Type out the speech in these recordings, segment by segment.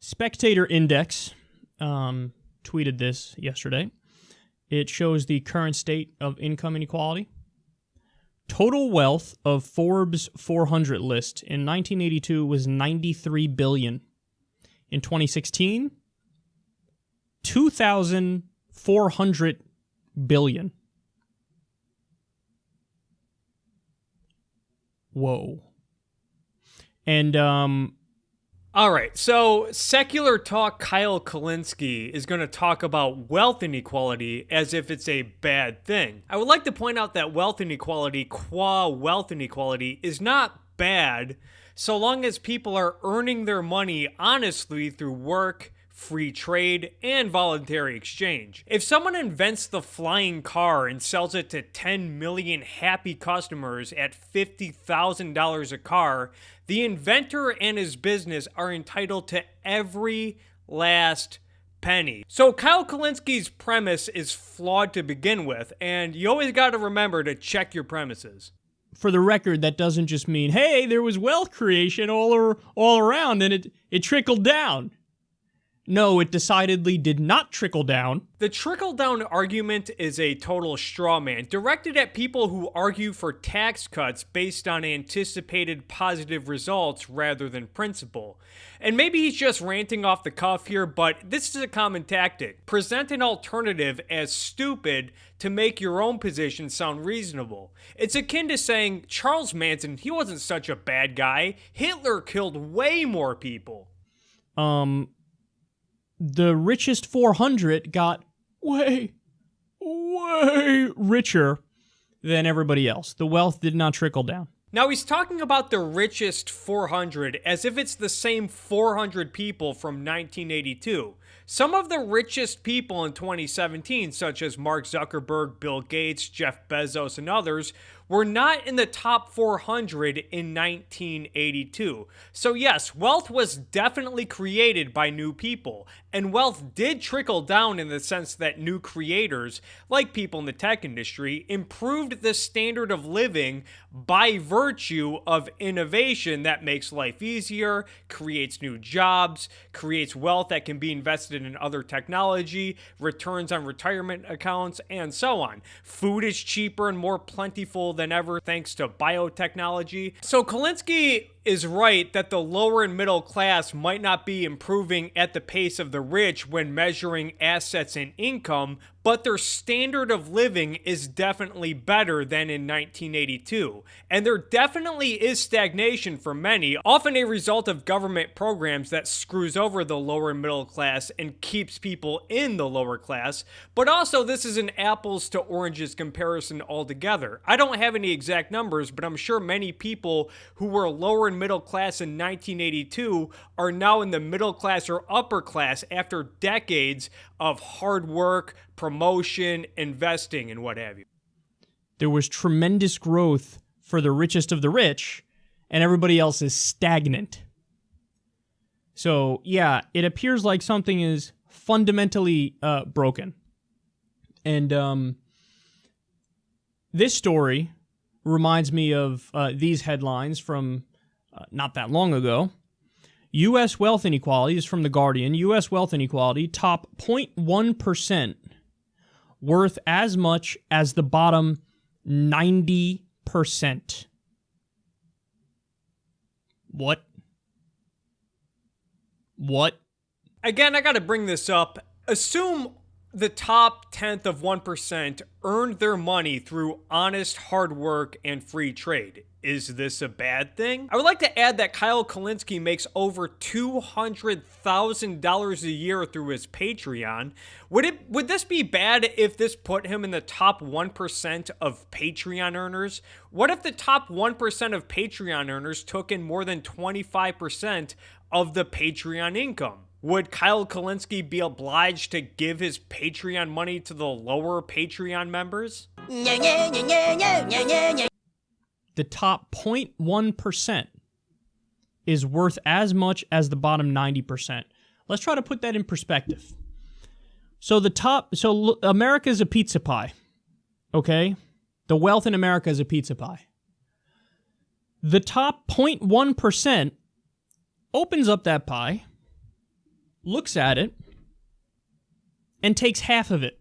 Spectator Index tweeted this yesterday. It shows the current state of income inequality. Total wealth of Forbes 400 list in 1982 was $93 billion. In 2016, $2,400 billion. Whoa. And all right, so secular talk Kyle Kulinski is going to talk about wealth inequality as if it's a bad thing. I would like to point out that wealth inequality, qua wealth inequality, is not bad so long as people are earning their money honestly through work, free trade, and voluntary exchange. If someone invents the flying car and sells it to 10 million happy customers at $50,000 a car, the inventor and his business are entitled to every last penny. So Kyle Kulinski's premise is flawed to begin with, and you always got to remember to check your premises. For the record, that doesn't just mean, hey, there was wealth creation all around and it trickled down. No, it decidedly did not trickle down. The trickle-down argument is a total straw man, directed at people who argue for tax cuts based on anticipated positive results rather than principle. And maybe he's just ranting off the cuff here, but this is a common tactic. Present an alternative as stupid to make your own position sound reasonable. It's akin to saying, Charles Manson, he wasn't such a bad guy. Hitler killed way more people. The richest 400 got way richer than everybody else. The wealth did not trickle down. Now he's talking about the richest 400 as if it's the same 400 people from 1982. Some of the richest people in 2017, such as Mark Zuckerberg, Bill Gates, Jeff Bezos, and others, were not in the top 400 in 1982. So yes, wealth was definitely created by new people, and wealth did trickle down in the sense that new creators, like people in the tech industry, improved the standard of living by virtue of innovation that makes life easier, creates new jobs, creates wealth that can be invested in other technology, returns on retirement accounts, and so on. Food is cheaper and more plentiful than ever thanks to biotechnology. So Kulinski is right that the lower and middle class might not be improving at the pace of the rich when measuring assets and income, but their standard of living is definitely better than in 1982. And there definitely is stagnation for many, often a result of government programs that screws over the lower and middle class and keeps people in the lower class. But also, this is an apples to oranges comparison altogether. I don't have any exact numbers, but I'm sure many people who were lower and middle class in 1982 are now in the middle class or upper class after decades of hard work, promotion, investing, and what have you. There was tremendous growth for the richest of the rich, and everybody else is stagnant. So, yeah, it appears like something is fundamentally broken. And this story reminds me of these headlines from not that long ago. U.S. wealth inequality is from The Guardian. U.S. wealth inequality, top 0.1%, worth as much as the bottom 90%. What? Again, I gotta bring this up. Assume the top tenth of 1% earned their money through honest hard work and free trade. Is this a bad thing? I would like to add that Kyle Kulinski makes over $200,000 a year through his Patreon. Would this be bad if this put him in the top 1% of Patreon earners? What if the top 1% of Patreon earners took in more than 25% of the Patreon income? Would Kyle Kulinski be obliged to give his Patreon money to the lower Patreon members? The top 0.1% is worth as much as the bottom 90%. Let's try to put that in perspective. So America is a pizza pie, okay? The wealth in America is a pizza pie. The top 0.1% opens up that pie, looks at it and takes half of it.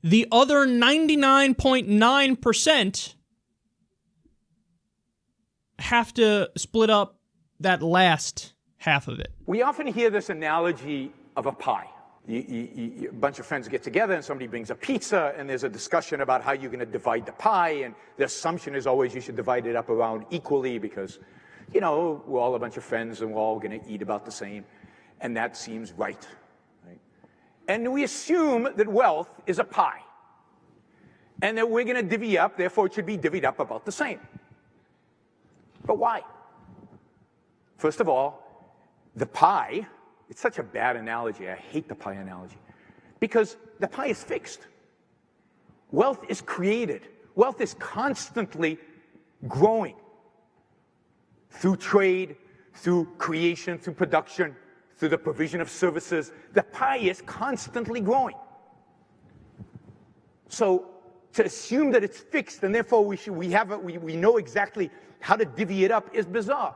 The other 99.9% have to split up that last half of it. We often hear this analogy of a pie. A bunch of friends get together and somebody brings a pizza and there's a discussion about how you're going to divide the pie, and the assumption is always you should divide it up around equally because, you know, we're all a bunch of friends and we're all going to eat about the same, and that seems right. And we assume that wealth is a pie and that we're going to divvy up, therefore it should be divvied up about the same. But why? First of all, the pie, it's such a bad analogy. I hate the pie analogy. Because the pie is fixed. Wealth is created. Wealth is constantly growing through trade, through creation, through production, through the provision of services. The pie is constantly growing. So to assume that it's fixed and therefore we know exactly how to divvy it up is bizarre.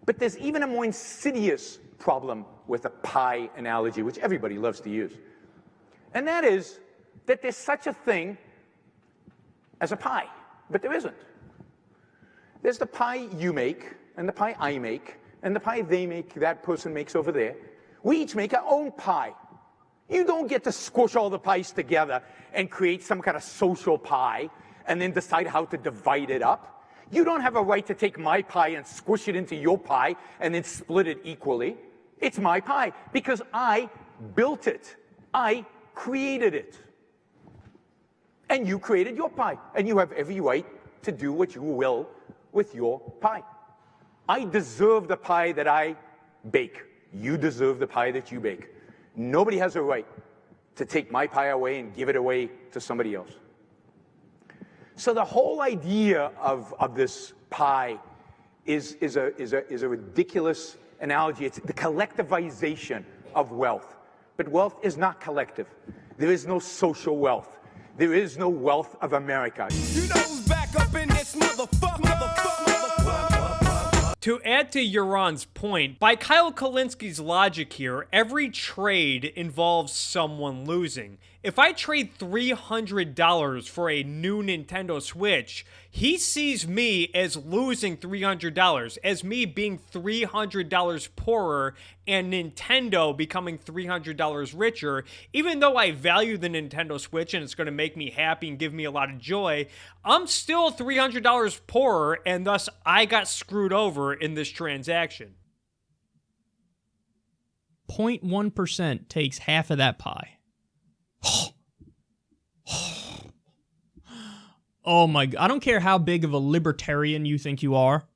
But there's even a more insidious problem with a pie analogy, which everybody loves to use. And that is that there's such a thing as a pie, but there isn't. There's the pie you make, and the pie I make, and the pie they make, that person makes over there. We each make our own pie. You don't get to squish all the pies together and create some kind of social pie and then decide how to divide it up. You don't have a right to take my pie and squish it into your pie and then split it equally. It's my pie because I built it. I created it. And you created your pie. And you have every right to do what you will with your pie. I deserve the pie that I bake. You deserve the pie that you bake. Nobody has a right to take my pie away and give it away to somebody else. So the whole idea of this pie is a ridiculous analogy. It's the collectivization of wealth. But wealth is not collective. There is no social wealth. There is no wealth of America. You know who's back up in this motherfucker. To add to Yaron's point, by Kyle Kalinski's logic here, every trade involves someone losing. If I trade $300 for a new Nintendo Switch, he sees me as losing $300, as me being $300 poorer and Nintendo becoming $300 richer. Even though I value the Nintendo Switch and it's going to make me happy and give me a lot of joy, I'm still $300 poorer, and thus I got screwed over in this transaction. 0.1% takes half of that pie. Oh my God. I don't care how big of a libertarian you think you are.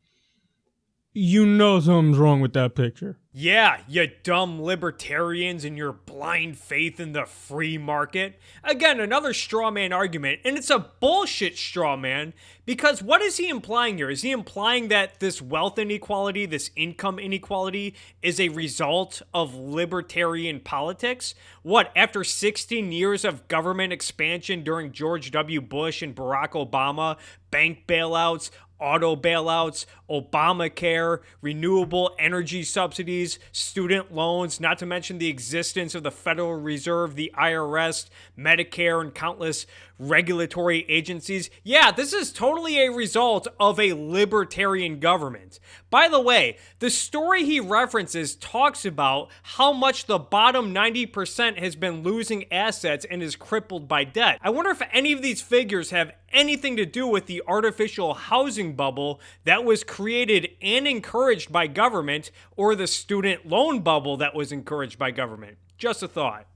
You know something's wrong with that picture. Yeah, you dumb libertarians and your blind faith in the free market. Again, another straw man argument, and it's a bullshit straw man, because what is he implying here? Is he implying that this wealth inequality, this income inequality, is a result of libertarian politics? What, after 16 years of government expansion during George W. Bush and Barack Obama, bank bailouts, auto bailouts, Obamacare, renewable energy subsidies, student loans, not to mention the existence of the Federal Reserve, the IRS, Medicare, and countless regulatory agencies. Yeah, this is totally a result of a libertarian government. By the way, the story he references talks about how much the bottom 90% has been losing assets and is crippled by debt. I wonder if any of these figures have anything to do with the artificial housing bubble that was created and encouraged by government, or the student loan bubble that was encouraged by government. Just a thought.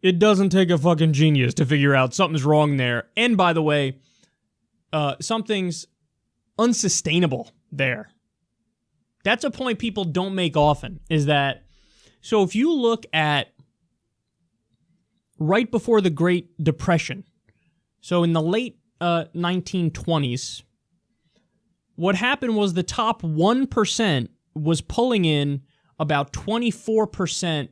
It doesn't take a fucking genius to figure out something's wrong there. And by the way, something's unsustainable there. That's a point people don't make often, is that, so if you look at right before the Great Depression, so in the late 1920s, what happened was the top 1% was pulling in about 24%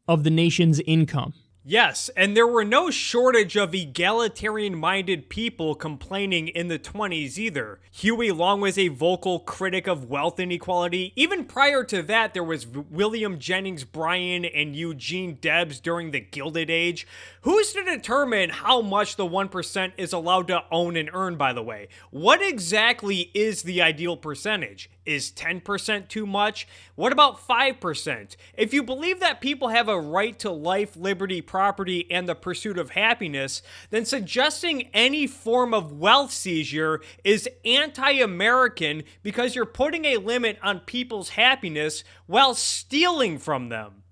of the nation's income. Yes, and there were no shortage of egalitarian-minded people complaining in the 20s either. Huey Long was a vocal critic of wealth inequality. Even prior to that, there was William Jennings Bryan and Eugene Debs during the Gilded Age. Who's to determine how much the 1% is allowed to own and earn, by the way? What exactly is the ideal percentage? Is 10% too much? What about 5%? If you believe that people have a right to life, liberty, property, and the pursuit of happiness, then suggesting any form of wealth seizure is anti-American because you're putting a limit on people's happiness while stealing from them.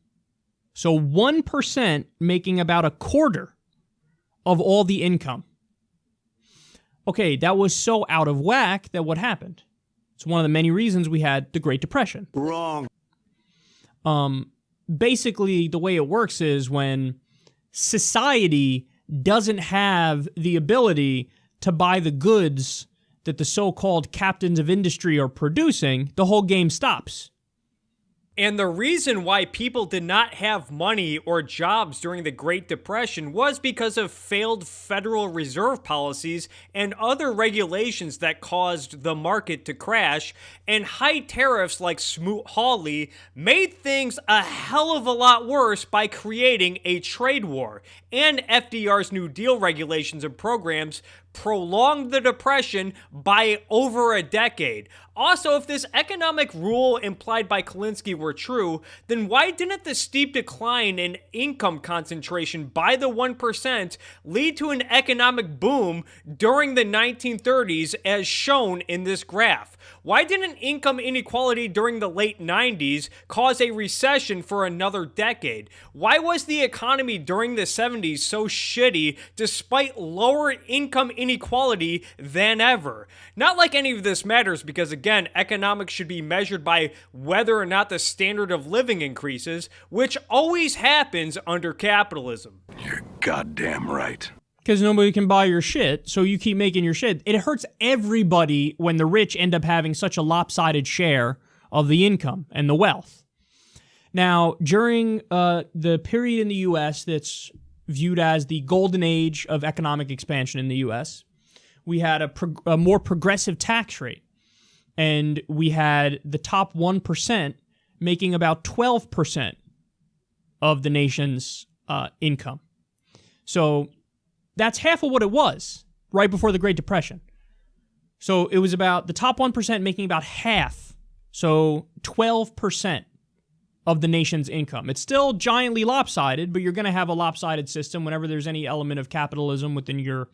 So 1% making about a quarter of all the income. Okay, that was so out of whack that what happened? It's one of the many reasons we had the Great Depression. Wrong. Basically, the way it works is when society doesn't have the ability to buy the goods that the so-called captains of industry are producing, the whole game stops. And the reason why people did not have money or jobs during the Great Depression was because of failed Federal Reserve policies and other regulations that caused the market to crash, and high tariffs like Smoot-Hawley made things a hell of a lot worse by creating a trade war. And FDR's New Deal regulations and programs prolonged the Depression by over a decade. Also, if this economic rule implied by Kulinski were true, then why didn't the steep decline in income concentration by the 1% lead to an economic boom during the 1930s as shown in this graph? Why didn't income inequality during the late 90s cause a recession for another decade? Why was the economy during the 70s so shitty despite lower income inequality than ever? Not like any of this matters because, again, economics should be measured by whether or not the standard of living increases, which always happens under capitalism. You're goddamn right. Because nobody can buy your shit, so you keep making your shit. It hurts everybody when the rich end up having such a lopsided share of the income and the wealth. Now, during the period in the U.S. that's viewed as the golden age of economic expansion in the U.S., we had a more progressive tax rate. And we had the top 1% making about 12% of the nation's income. So that's half of what it was right before the Great Depression. So it was about the top 1% making about half, so 12% of the nation's income. It's still giantly lopsided, but you're going to have a lopsided system whenever there's any element of capitalism within your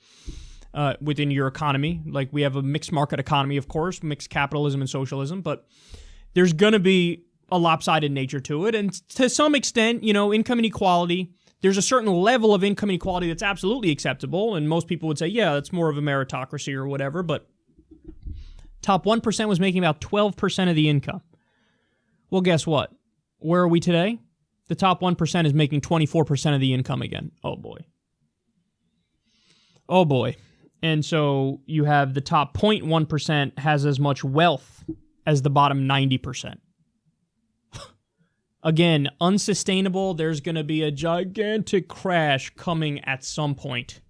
economy. Like we have a mixed market economy, of course, mixed capitalism and socialism, but there's going to be a lopsided nature to it. And to some extent, income inequality, there's a certain level of income inequality that's absolutely acceptable, and most people would say, yeah, that's more of a meritocracy or whatever, but top 1% was making about 12% of the income. Well, guess what? Where are we today? The top 1% is making 24% of the income again. Oh, boy. Oh, boy. And so you have the top 0.1% has as much wealth as the bottom 90%. Again, unsustainable. There's going to be a gigantic crash coming at some point.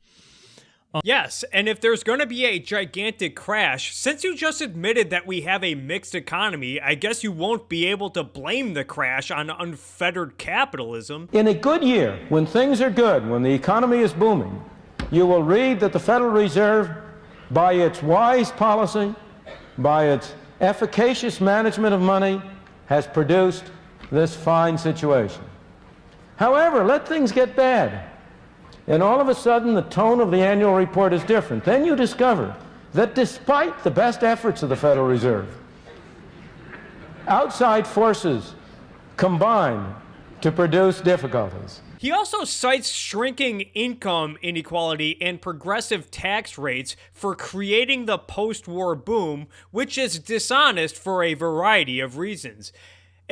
Yes, and if there's going to be a gigantic crash, since you just admitted that we have a mixed economy, I guess you won't be able to blame the crash on unfettered capitalism. In a good year, when things are good, when the economy is booming, you will read that the Federal Reserve, by its wise policy, by its efficacious management of money, has produced this fine situation. However, let things get bad, and all of a sudden the tone of the annual report is different. Then you discover that despite the best efforts of the Federal Reserve, outside forces combine to produce difficulties. He also cites shrinking income inequality and progressive tax rates for creating the post-war boom, which is dishonest for a variety of reasons.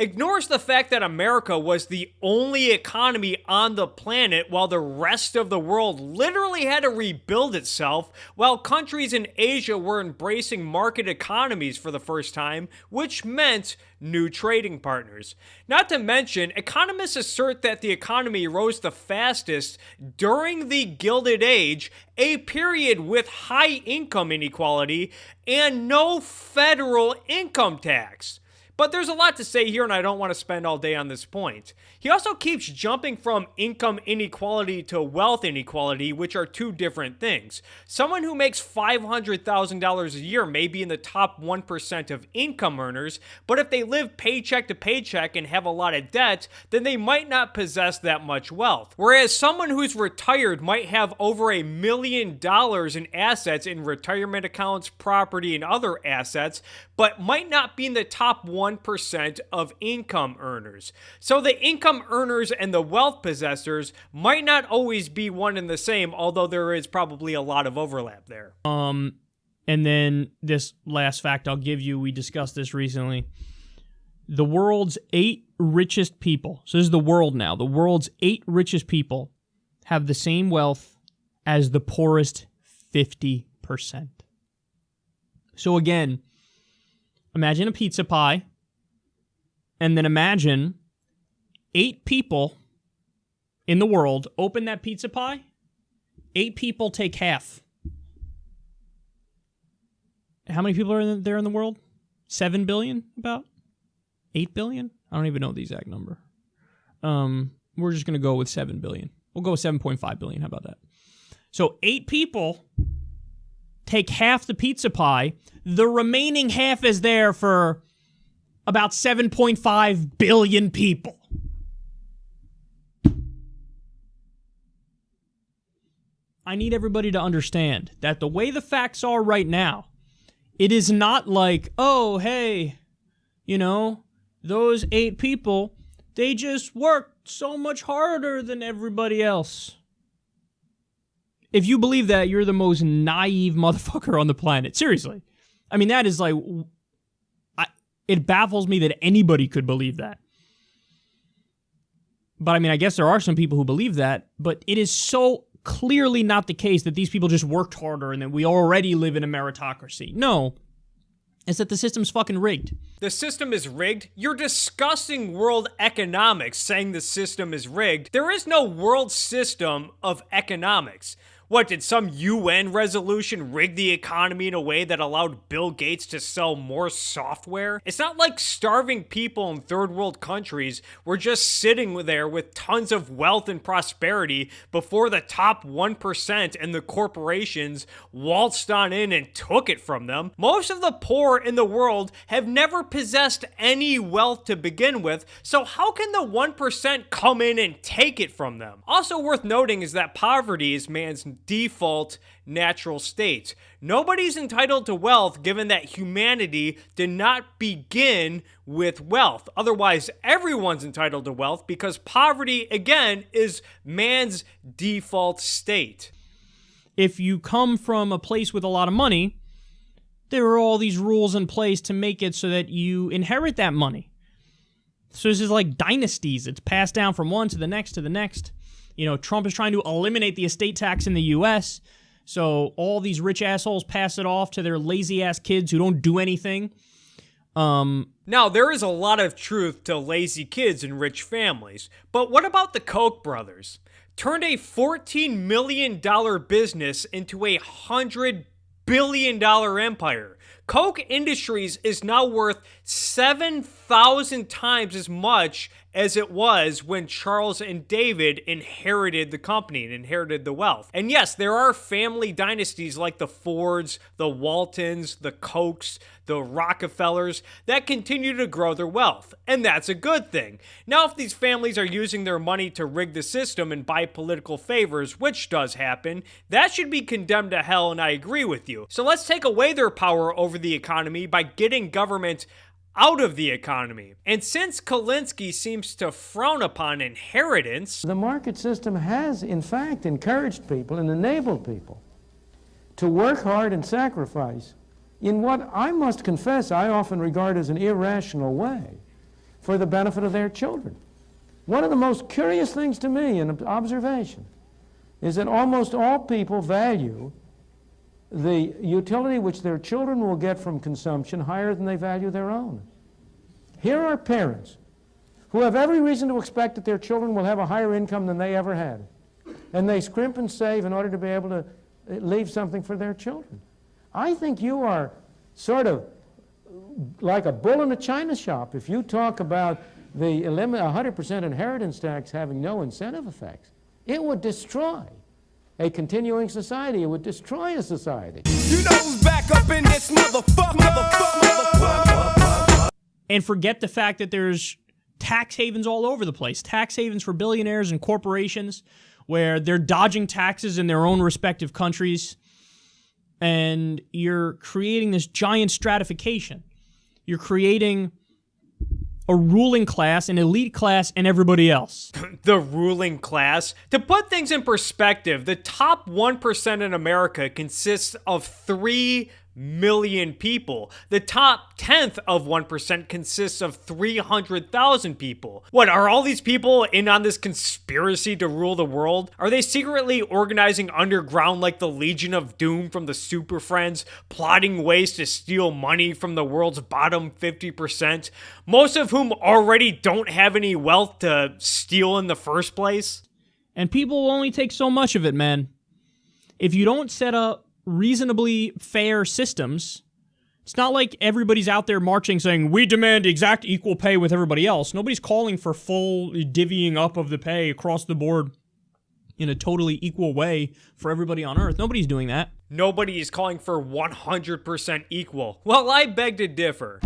ignores the fact that America was the only economy on the planet while the rest of the world literally had to rebuild itself, while countries in Asia were embracing market economies for the first time, which meant new trading partners. Not to mention, economists assert that the economy rose the fastest during the Gilded Age, a period with high income inequality and no federal income tax. But there's a lot to say here, and I don't want to spend all day on this point. He also keeps jumping from income inequality to wealth inequality, which are two different things. Someone who makes $500,000 a year may be in the top 1% of income earners, but if they live paycheck to paycheck and have a lot of debt, then they might not possess that much wealth. Whereas someone who's retired might have over $1 million in assets in retirement accounts, property, and other assets, but might not be in the top 1% of income earners. So the income earners and the wealth possessors might not always be one and the same, although there is probably a lot of overlap there. And then this last fact I'll give you, we discussed this recently. The world's 8 richest people, so this is the world now, the world's 8 richest people have the same wealth as the poorest 50%. So again, imagine a pizza pie, and then imagine 8 people in the world open that pizza pie. 8 people take half. How many people are there in the world? 7 billion, about? 8 billion? I don't even know the exact number. We're just going to go with 7 billion. We'll go with 7.5 billion. How about that? So 8 people take half the pizza pie. The remaining half is there for about 7.5 billion people. I need everybody to understand that the way the facts are right now, it is not like, oh, hey, you know, those 8 people, they just worked so much harder than everybody else. If you believe that, you're the most naive motherfucker on the planet. Seriously. I mean, that is like, it baffles me that anybody could believe that. But I mean, I guess there are some people who believe that, but it is so clearly not the case that these people just worked harder and that we already live in a meritocracy. No, it's that the system's fucking rigged. The system is rigged? You're discussing world economics saying the system is rigged. There is no world system of economics. What, did some UN resolution rig the economy in a way that allowed Bill Gates to sell more software? It's not like starving people in third world countries were just sitting there with tons of wealth and prosperity before the top 1% and the corporations waltzed on in and took it from them. Most of the poor in the world have never possessed any wealth to begin with, so how can the 1% come in and take it from them? Also worth noting is that poverty is man's default natural state. Nobody's entitled to wealth given that humanity did not begin with wealth. Otherwise, everyone's entitled to wealth because poverty, again, is man's default state. If you come from a place with a lot of money, there are all these rules in place to make it so that you inherit that money. So this is like dynasties. It's passed down from one to the next to the next. You know, Trump is trying to eliminate the estate tax in the U.S., so all these rich assholes pass it off to their lazy-ass kids who don't do anything. Now, there is a lot of truth to lazy kids in rich families, but what about the Koch brothers? Turned a $14 million business into a $100 billion empire. Koch Industries is now worth 7,000 times as much as it was when Charles and David inherited the company and inherited the wealth. And yes, there are family dynasties like the Fords, the Waltons, the Kochs, the Rockefellers that continue to grow their wealth. And that's a good thing. Now, if these families are using their money to rig the system and buy political favors, which does happen, that should be condemned to hell, and I agree with you. So let's take away their power over the economy by getting government out of the economy. And since Kalinske seems to frown upon inheritance, the market system has, in fact, encouraged people and enabled people to work hard and sacrifice in what I must confess I often regard as an irrational way. for the benefit of their children. One of the most curious things to me in observation is that almost all people value the utility which their children will get from consumption higher than they value their own. Here are parents who have every reason to expect that their children will have a higher income than they ever had. And they scrimp and save in order to be able to leave something for their children. I think you are sort of like a bull in a china shop if you talk about the 100% inheritance tax having no incentive effects. It would destroy a continuing society. It would destroy a society. You know who's back up in this motherfucker. And forget the fact that there's tax havens all over the place. Tax havens for billionaires and corporations where they're dodging taxes in their own respective countries. And you're creating this giant stratification. You're creating a ruling class, an elite class, and everybody else. The ruling class? To put things in perspective, the top 1% in America consists of 3 million people. The top 10th of 1% consists of 300,000 people. What, are all these people in on this conspiracy to rule the world? Are they secretly organizing underground like the Legion of Doom from the Super Friends, plotting ways to steal money from the world's bottom 50%, most of whom already don't have any wealth to steal in the first place? And people will only take so much of it, man. If you don't set up reasonably fair systems, it's not like everybody's out there marching saying, we demand exact equal pay with everybody else. Nobody's calling for full divvying up of the pay across the board in a totally equal way for everybody on Earth. Nobody's doing that. Nobody is calling for 100% equal. Well, I beg to differ.